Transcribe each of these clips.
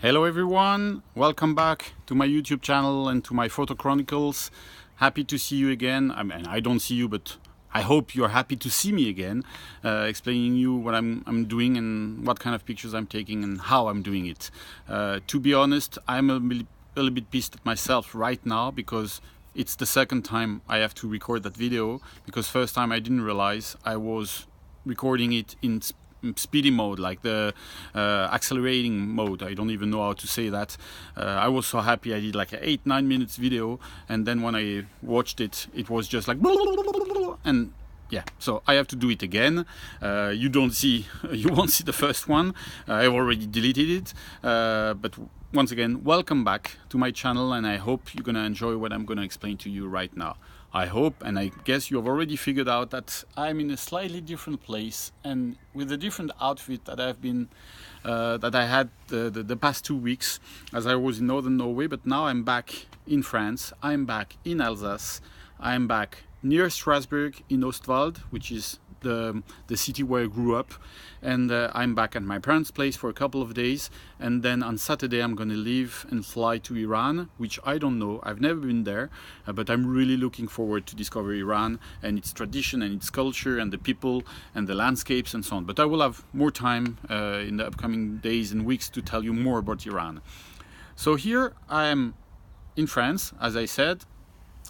Hello everyone, welcome back to my YouTube channel and to my Photo Chronicles. Happy to see you again. I don't see you, but I hope you're happy to see me again, explaining you what I'm doing and what kind of pictures I'm taking and how I'm doing it. To be honest, I'm a little bit pissed at myself right now because it's the second time I have to record that video, because first time I didn't realize I was recording it in speedy mode, like the accelerating mode. I don't even know how to say that. I was so happy I did like an 8-9 minutes video, and then when I watched it, it was just like and yeah, so I have to do it again. You won't see the first one. I've already deleted it, but once again, welcome back to my channel, and I hope you're gonna enjoy what I'm gonna explain to you right now. I hope, and I guess you've already figured out, that I'm in a slightly different place and with a different outfit that I had the past 2 weeks, as I was in northern Norway. But now I'm back in France. I'm back in Alsace. I'm back near Strasbourg in Ostwald, which is the city where I grew up, and I'm back at my parents' place for a couple of days, and then on Saturday I'm gonna leave and fly to Iran, which I don't know. I've never been there, but I'm really looking forward to discover Iran and its tradition and its culture and the people and the landscapes and so on. But I will have more time in the upcoming days and weeks to tell you more about Iran. So here I am in France, as I said,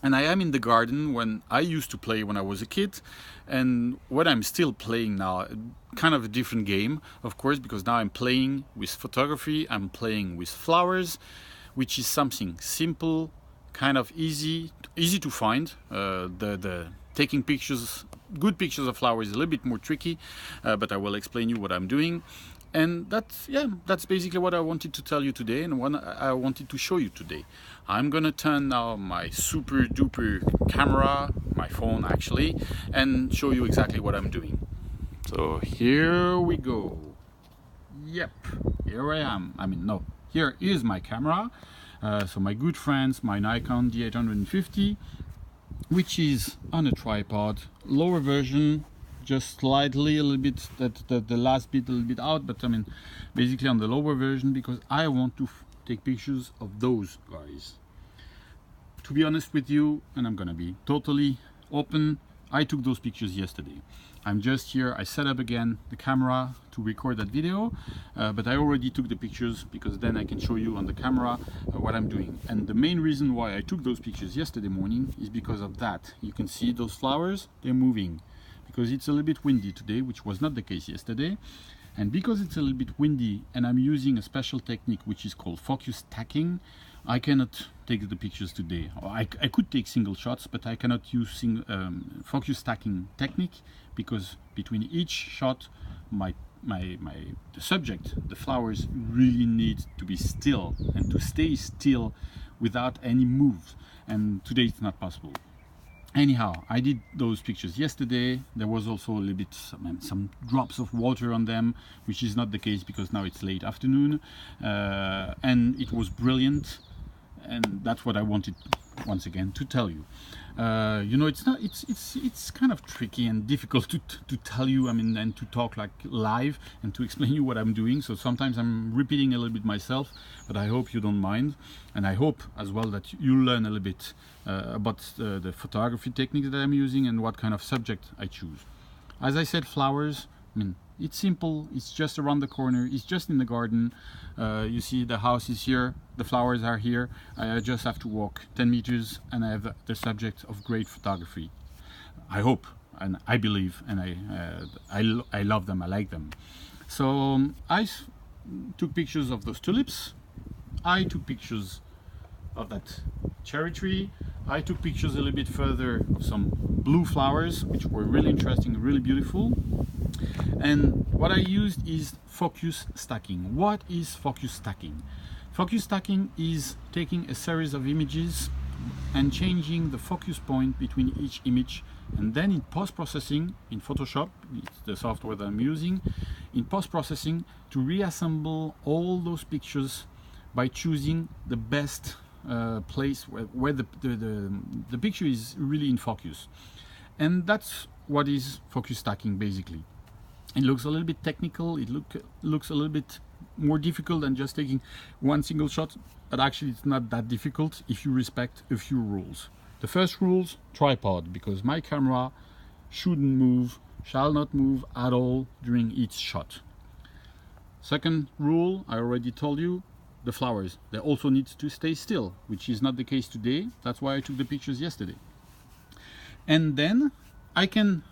and I am in the garden when I used to play when I was a kid, and what I'm still playing now, kind of a different game, of course, because now I'm playing with photography. I'm playing with flowers, which is something simple, kind of easy to find. The taking pictures, good pictures of flowers, is a little bit more tricky, but I will explain you what I'm doing. And that's basically what I wanted to tell you today, and what I wanted to show you today. I'm gonna turn now my super duper camera, my phone actually, and show you exactly what I'm doing. So here we go. Yep, here I am. No, here is my camera. So my good friends, my Nikon D850, which is on a tripod, lower version, just slightly a little bit, the last bit a little bit out, but basically on the lower version, because I want to take pictures of those guys. To be honest with you, and I'm gonna be totally open, I took those pictures yesterday. I'm just here, I set up again the camera to record that video, but I already took the pictures, because then I can show you on the camera what I'm doing. And the main reason why I took those pictures yesterday morning is because of that. You can see those flowers, they're moving, because it's a little bit windy today, which was not the case yesterday. And because it's a little bit windy and I'm using a special technique which is called focus stacking, I cannot take the pictures today. I could take single shots, but I cannot use focus stacking technique, because between each shot the subject, the flowers, really need to be still and to stay still without any move, and today it's not possible. Anyhow, I did those pictures yesterday. There was also a little bit some drops of water on them, which is not the case because now it's late afternoon, and it was brilliant. And that's what I wanted once again to tell you. It's kind of tricky and difficult to tell you, and to talk like live and to explain you what I'm doing. So sometimes I'm repeating a little bit myself, but I hope you don't mind. And I hope as well that you learn a little bit about the photography techniques that I'm using and what kind of subject I choose. As I said, flowers, it's simple, it's just around the corner, it's just in the garden. You see the house is here, the flowers are here. I just have to walk 10 meters and I have the subject of great photography. I hope, and I believe, and I love them, I like them. So I took pictures of those tulips, I took pictures of that cherry tree, I took pictures a little bit further of some blue flowers, which were really interesting, really beautiful. And what I used is focus stacking. What is focus stacking? Focus stacking is taking a series of images and changing the focus point between each image, and then in post-processing in Photoshop, it's the software that I'm using, in post-processing to reassemble all those pictures by choosing the best place where the picture is really in focus. And that's what is focus stacking basically. It looks a little bit technical, it looks a little bit more difficult than just taking one single shot, but actually it's not that difficult if you respect a few rules. The first rules, tripod, because my camera shouldn't move, shall not move at all during each shot. Second rule, I already told you, the flowers. They also need to stay still, which is not the case today. That's why I took the pictures yesterday. And then I can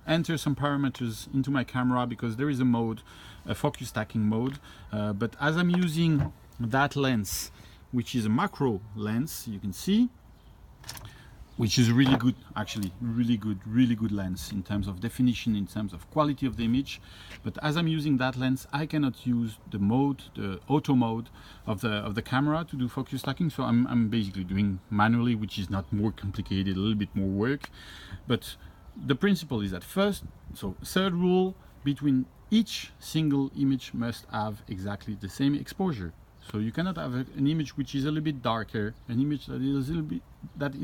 enter some parameters into my camera because there is a mode, a focus stacking mode. But as I'm using that lens, which is a macro lens, you can see, which is really good, actually, really good lens in terms of definition, in terms of quality of the image. But as I'm using that lens, I cannot use the mode, the auto mode of the camera to do focus stacking. So I'm basically doing manually, which is not more complicated, a little bit more work. But the principle is that third rule, between each single image must have exactly the same exposure. So you cannot have an image which is a little bit darker, an image that is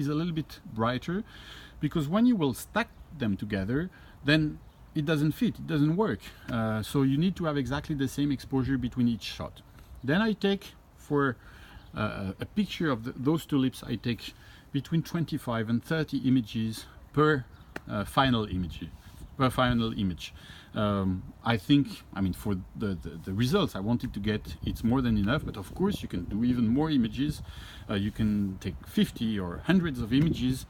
a little bit brighter, because when you will stack them together, then it doesn't fit, it doesn't work. So you need to have exactly the same exposure between each shot. Then I take, for a picture of those tulips, I take between 25 and 30 images per final image. I think, I mean, for the results I wanted to get, it's more than enough, but of course you can do even more images. You can take 50 or hundreds of images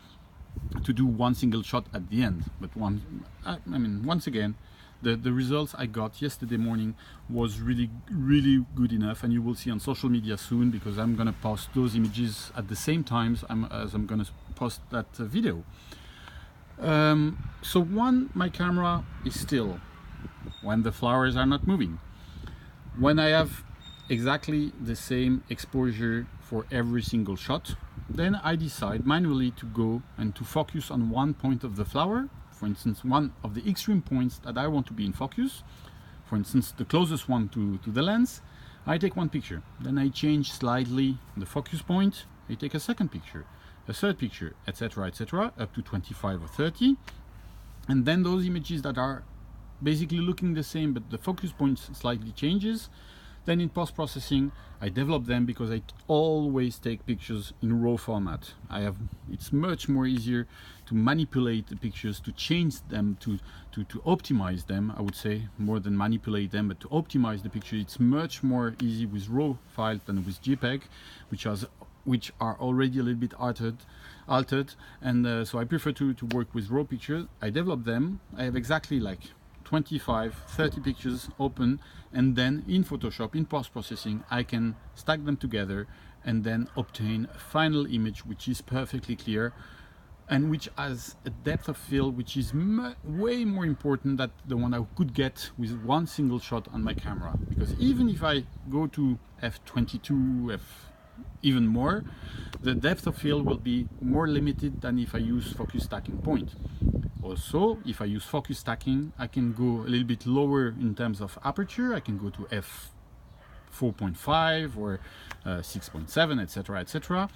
to do one single shot at the end. But once again, the results I got yesterday morning was really good enough, and you will see on social media soon, because I'm gonna post those images at the same time as I'm gonna post that video. So when my camera is still, when the flowers are not moving, when I have exactly the same exposure for every single shot, then I decide manually to go and to focus on one point of the flower. For instance, one of the extreme points that I want to be in focus, for instance the closest one to the lens, I take one picture, then I change slightly the focus point, I take a second picture, a third picture, etc., up to 25 or 30, and then those images that are basically looking the same but the focus point slightly changes, then in post-processing I develop them, because I always take pictures in RAW format. It's much more easier to manipulate the pictures, to change them, to optimize them, I would say, more than manipulate them, but to optimize the picture. It's much more easy with RAW files than with JPEG, which are already a little bit altered, and so I prefer to work with RAW pictures. I develop them. I have exactly like 25-30 pictures open, and then in Photoshop, in post-processing, I can stack them together and then obtain a final image which is perfectly clear and which has a depth of field which is way more important than the one I could get with one single shot on my camera. Because even if I go to f22, even more, the depth of field will be more limited than if I use focus stacking point. Also, if I use focus stacking, I can go a little bit lower in terms of aperture. I can go to f4.5 or 6.7, etc.,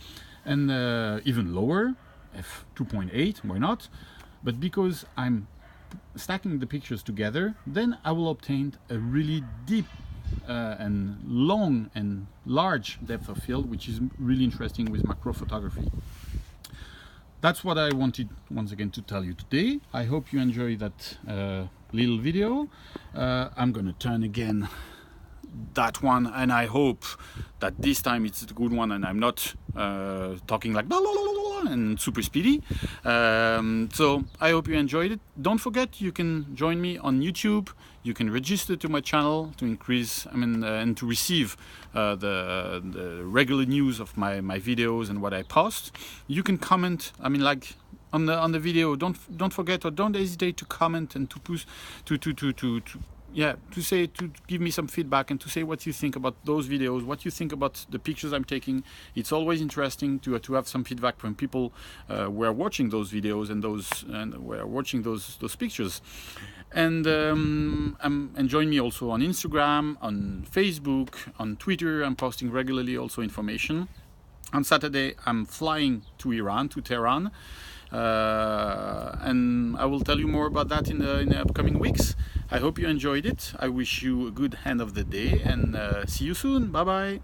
and even lower, f2.8, why not? But because I'm stacking the pictures together, then I will obtain a really deep and long and large depth of field, which is really interesting with macro photography. That's what I wanted once again to tell you today. I hope you enjoy that little video. I'm gonna turn again that one, and I hope that this time it's a good one and I'm not talking like blah, blah, blah, blah, and super speedy. So I hope you enjoyed it. Don't forget, you can join me on YouTube. You can register to my channel to increase, and to receive the regular news of my videos and what I post. You can comment, like on the video. Don't forget, or don't hesitate to comment and to push to give me some feedback and to say what you think about those videos, what you think about the pictures I'm taking. It's always interesting to have some feedback from people who are watching those videos and who are watching those pictures. And join me also on Instagram, on Facebook, on Twitter. I'm posting regularly also information. On Saturday I'm flying to Iran, to Tehran, and I will tell you more about that in the upcoming weeks. I hope you enjoyed it. I wish you a good end of the day, and see you soon. Bye bye.